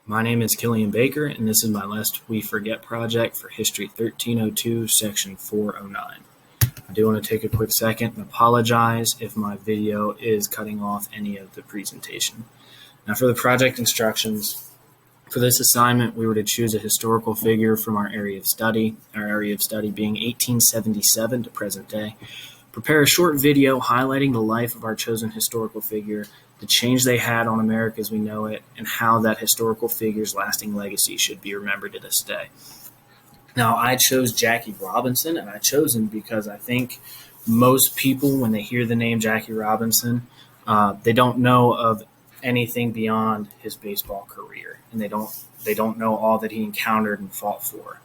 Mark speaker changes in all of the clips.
Speaker 1: My name is Killian Baker, and this is my Lest We Forget project for History 1302, Section 409. I do want to take a quick second and apologize if my video is cutting off any of the presentation. Now, for the project instructions, for this assignment, we were to choose a historical figure from our area of study being 1877 to present day. Prepare a short video highlighting the life of our chosen historical figure, the change they had on America as we know it, and how that historical figure's lasting legacy should be remembered to this day. Now, I chose Jackie Robinson, and I chose him because I think most people, when they hear the name Jackie Robinson, they don't know of anything beyond his baseball career, and they don't know all that he encountered and fought for.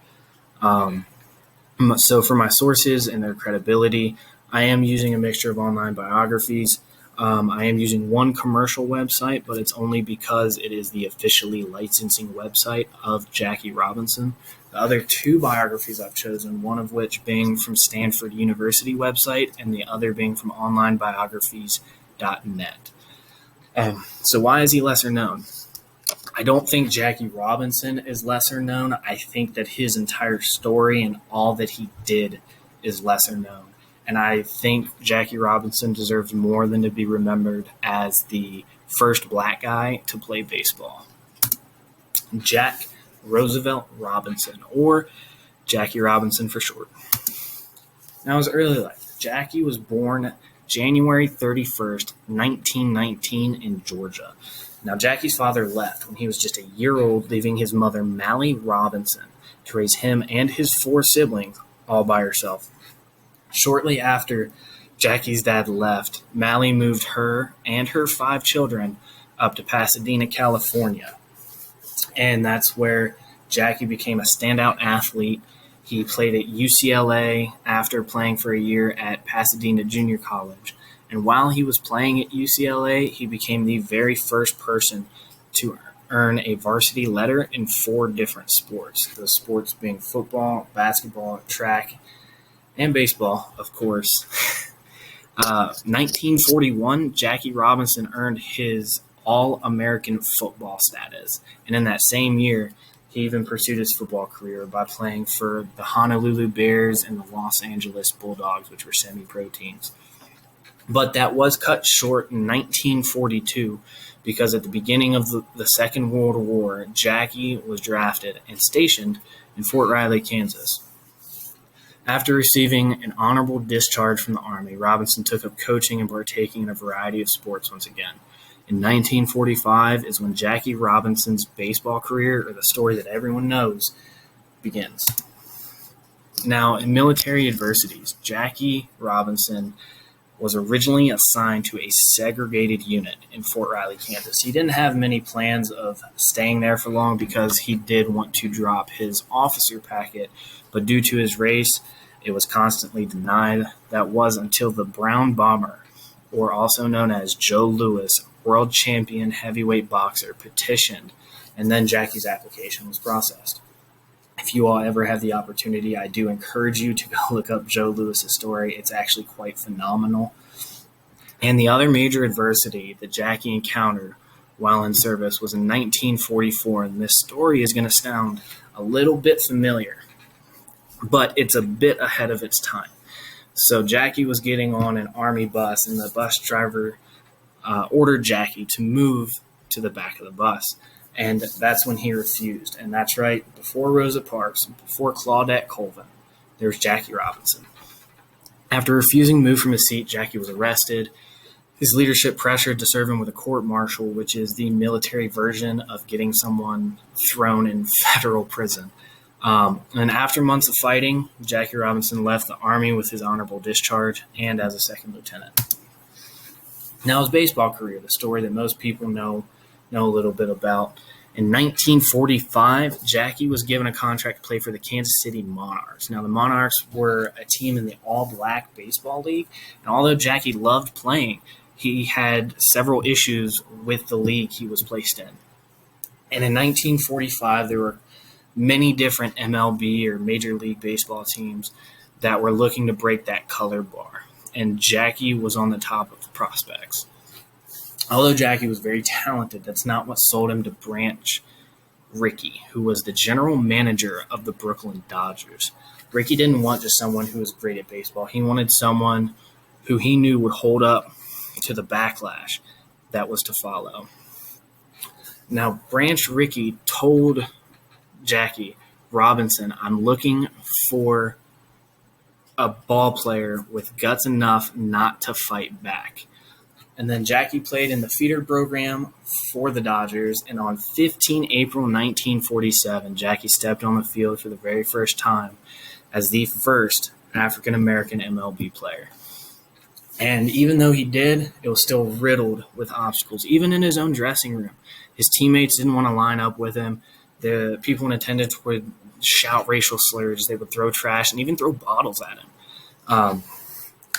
Speaker 1: So for my sources and their credibility, I am using a mixture of online biographies. I am using one commercial website, but it's only because it is the officially licensing website of Jackie Robinson. The other two biographies I've chosen, one of which being from Stanford University website and the other being from onlinebiographies.net. So why is he lesser known? I don't think Jackie Robinson is lesser known. I think that his entire story and all that he did is lesser known. And I think Jackie Robinson deserves more than to be remembered as the first black guy to play baseball. Jack Roosevelt Robinson, or Jackie Robinson for short. Now, his early life. Jackie was born January 31st, 1919 in Georgia. Now, Jackie's father left when he was just a year old, leaving his mother, Mally Robinson, to raise him and his four siblings all by herself. Shortly after Jackie's dad left, Mally moved her and her 5 children up to Pasadena, California. And that's where Jackie became a standout athlete. He played at UCLA after playing for a year at Pasadena Junior College. And while he was playing at UCLA, he became the very first person to earn a varsity letter in 4 different sports. The sports being football, basketball, track, and baseball, of course. 1941, Jackie Robinson earned his All-American football status. And in that same year, he even pursued his football career by playing for the Honolulu Bears and the Los Angeles Bulldogs, which were semi-pro teams. But that was cut short in 1942 because at the beginning of the Second World War, Jackie was drafted and stationed in Fort Riley, Kansas. After receiving an honorable discharge from the Army, Robinson took up coaching and partaking in a variety of sports once again. In 1945 is when Jackie Robinson's baseball career, or the story that everyone knows, begins. Now, in military adversities, Jackie Robinson was originally assigned to a segregated unit in Fort Riley, Kansas. He didn't have many plans of staying there for long because he did want to drop his officer packet, but due to his race, it was constantly denied. That was until the Brown Bomber, or also known as Joe Louis, world champion heavyweight boxer, petitioned, and then Jackie's application was processed. If you all ever have the opportunity, I do encourage you to go look up Joe Louis's story. It's actually quite phenomenal. And the other major adversity that Jackie encountered while in service was in 1944, and this story is going to sound a little bit familiar, but it's a bit ahead of its time. So Jackie was getting on an Army bus, and the bus driver ordered Jackie to move to the back of the bus. And that's when he refused. And that's right, before Rosa Parks, before Claudette Colvin, there's Jackie Robinson. After refusing to move from his seat, Jackie was arrested. His leadership pressured to serve him with a court-martial, which is the military version of getting someone thrown in federal prison. And after months of fighting, Jackie Robinson left the Army with his honorable discharge and as a second lieutenant. Now, his baseball career, the story that most people know a little bit about. In 1945, Jackie was given a contract to play for the Kansas City Monarchs. Now, the Monarchs were a team in the all-black baseball league, and although Jackie loved playing, he had several issues with the league he was placed in. And in 1945, there were many different MLB or Major League Baseball teams that were looking to break that color bar, and Jackie was on the top of the prospects. Although Jackie was very talented, that's not what sold him to branch Rickey, who was the general manager of the Brooklyn Dodgers. Rickey didn't want just someone who was great at baseball. He wanted someone who he knew would hold up to the backlash that was to follow. Now, Branch Rickey told Jackie Robinson, I'm looking for a ball player with guts enough not to fight back. And then Jackie played in the feeder program for the Dodgers, and on 15 April 1947, Jackie stepped on the field for the very first time as the first African-American MLB player. And even though he did, it was still riddled with obstacles. Even in his own dressing room, his teammates didn't want to line up with him. The people in attendance would shout racial slurs. They would throw trash and even throw bottles at him.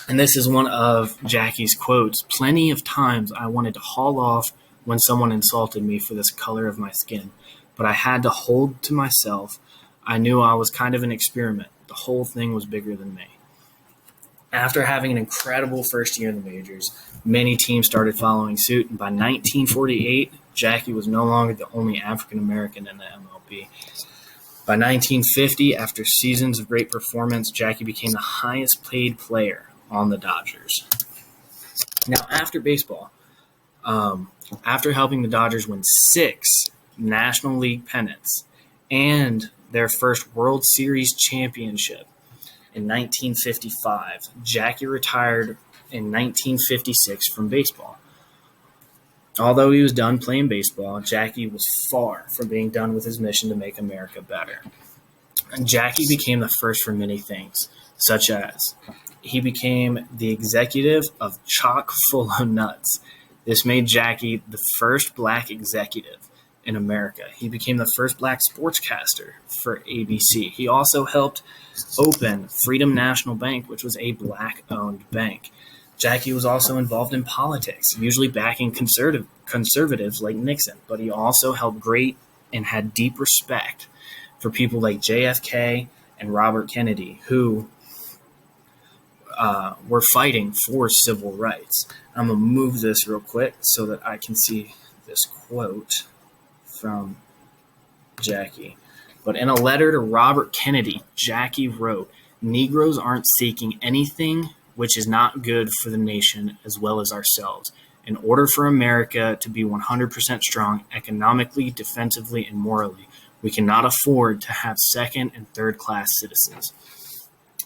Speaker 1: And this is one of Jackie's quotes. Plenty of times I wanted to haul off when someone insulted me for this color of my skin, but I had to hold to myself. I knew I was kind of an experiment. The whole thing was bigger than me. After having an incredible first year in the majors, many teams started following suit, and by 1948, Jackie was no longer the only African-American in the MLB. By 1950, after seasons of great performance, Jackie became the highest paid player on the Dodgers. Now, after baseball, after helping the Dodgers win 6 National League pennants and their first World Series championship in 1955, Jackie retired in 1956 from baseball. Although he was done playing baseball, Jackie was far from being done with his mission to make America better. And Jackie became the first for many things, such as he became the executive of Chock Full of Nuts. This made Jackie the first black executive in America. He became the first black sportscaster for ABC. He also helped open Freedom National Bank, which was a black-owned bank. Jackie was also involved in politics, usually backing conservatives like Nixon, but he also held great and had deep respect for people like JFK and Robert Kennedy, who were fighting for civil rights. I'm going to move this real quick so that I can see this quote from Jackie. But in a letter to Robert Kennedy, Jackie wrote, Negroes aren't seeking anything which is not good for the nation as well as ourselves. In order for America to be 100% strong economically, defensively, and morally, we cannot afford to have second and third class citizens.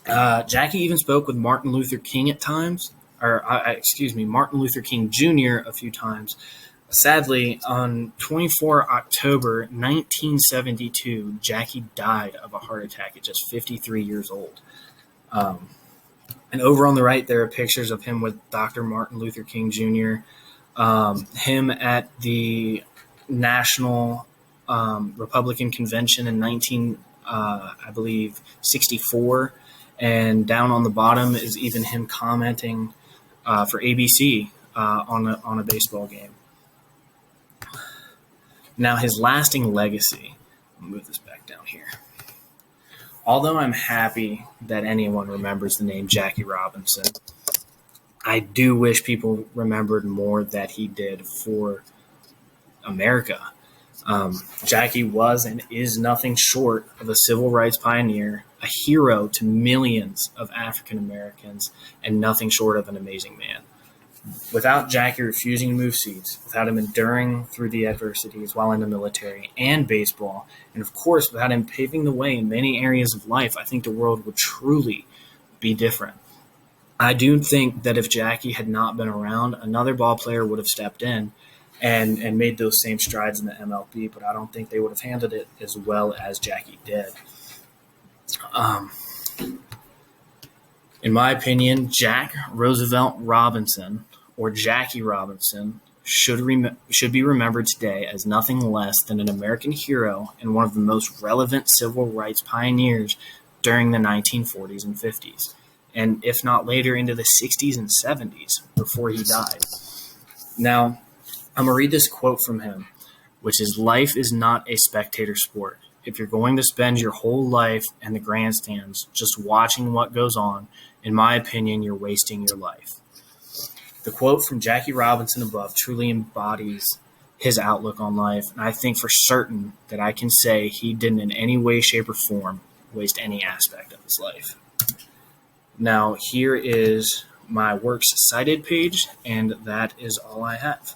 Speaker 1: Jackie even spoke with Martin Luther King at times, Martin Luther King Jr. a few times. Sadly, on 24 October 1972, Jackie died of a heart attack at just 53 years old. And over on the right, there are pictures of him with Dr. Martin Luther King Jr., him at the National Republican Convention in 64. And down on the bottom is even him commenting for ABC on a baseball game. Now, his lasting legacy, I'll move this back down here. Although I'm happy that anyone remembers the name Jackie Robinson, I do wish people remembered more that he did for America. Jackie was and is nothing short of a civil rights pioneer, a hero to millions of African Americans, and nothing short of an amazing man. Without Jackie refusing to move seats, without him enduring through the adversities while in the military and baseball, and of course, without him paving the way in many areas of life, I think the world would truly be different. I do think that if Jackie had not been around, another ball player would have stepped in and made those same strides in the MLB, but I don't think they would have handled it as well as Jackie did. In my opinion, Jack Roosevelt Robinson, or Jackie Robinson, should be remembered today as nothing less than an American hero and one of the most relevant civil rights pioneers during the 1940s and 50s, and if not later into the 60s and 70s before he died. Now, I'm going to read this quote from him, which is, "Life is not a spectator sport. If you're going to spend your whole life in the grandstands just watching what goes on, in my opinion, you're wasting your life." The quote from Jackie Robinson above truly embodies his outlook on life. And I think for certain that I can say he didn't in any way, shape, or form waste any aspect of his life. Now, here is my works cited page, and that is all I have.